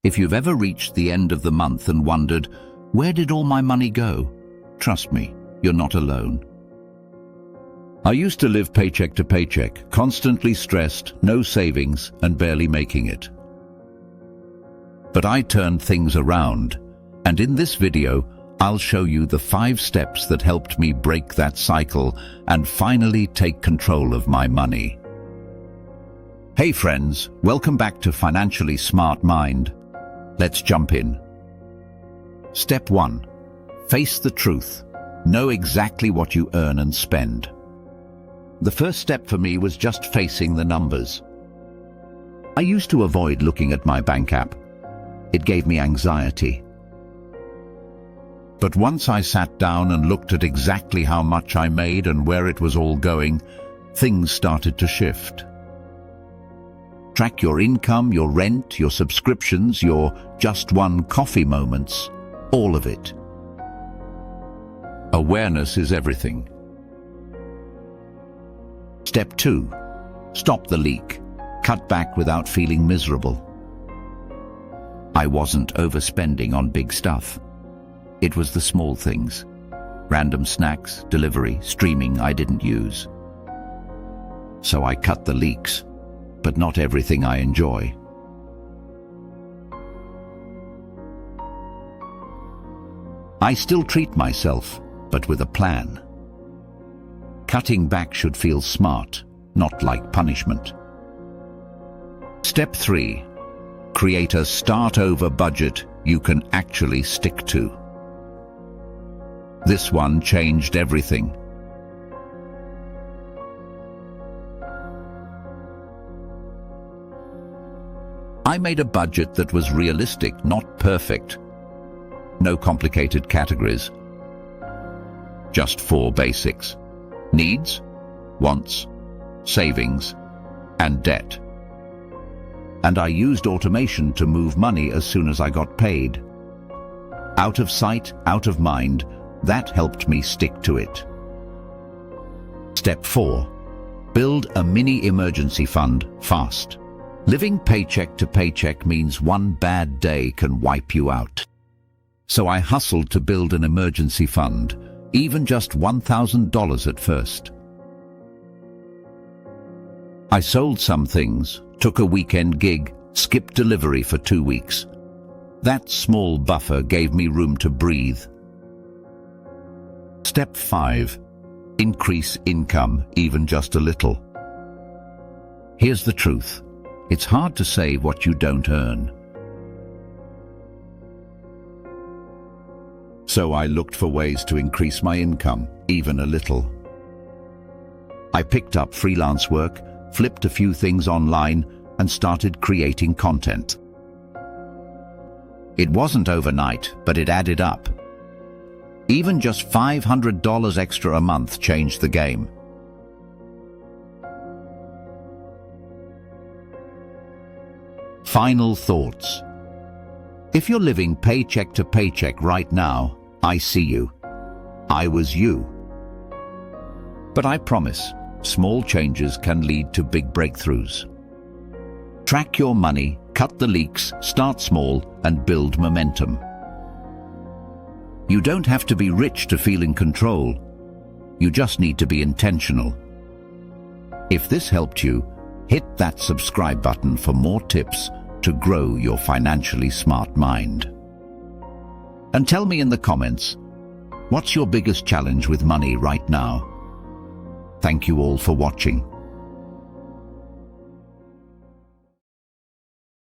If you've ever reached the end of the month and wondered, where did all my money go? Trust me, you're not alone. I used to live paycheck to paycheck, constantly stressed, no savings, and barely making it. But I turned things around, and in this video, I'll show you the 5 steps that helped me break that cycle and finally take control of my money. Hey friends, welcome back to Financially Smart Mind. Let's jump in. Step 1. Face the truth. Know exactly what you earn and spend. The first step for me was just facing the numbers. I used to avoid looking at my bank app. It gave me anxiety. But once I sat down and looked at exactly how much I made and where it was all going, things started to shift. Track your income, your rent, your subscriptions, your just one coffee moments, all of it. Awareness is everything. Step 2. Stop the leak. Cut back without feeling miserable. I wasn't overspending on big stuff. It was the small things. Random snacks, delivery, streaming I didn't use. So I cut the leaks, but not everything I enjoy. I still treat myself, but with a plan. Cutting back should feel smart, not like punishment. Step 3. Create a start-over budget you can actually stick to. This one changed everything. I made a budget that was realistic, not perfect. No complicated categories. Just 4 basics. Needs, wants, savings, and debt. And I used automation to move money as soon as I got paid. Out of sight, out of mind, that helped me stick to it. Step 4. Build a mini emergency fund fast. Living paycheck to paycheck means one bad day can wipe you out. So I hustled to build an emergency fund, even just $1,000 at first. I sold some things, took a weekend gig, skipped delivery for 2 weeks. That small buffer gave me room to breathe. Step 5. Increase income, even just a little. Here's the truth. It's hard to save what you don't earn. So I looked for ways to increase my income, even a little. I picked up freelance work, flipped a few things online, and started creating content. It wasn't overnight, but it added up. Even just $500 extra a month changed the game. Final thoughts. If you're living paycheck to paycheck right now, I see you. I was you. But I promise, small changes can lead to big breakthroughs. Track your money, cut the leaks, start small, and build momentum. You don't have to be rich to feel in control. You just need to be intentional. If this helped you, hit that subscribe button for more tips to grow your financially smart mind. And tell me in the comments, what's your biggest challenge with money right now? Thank you all for watching.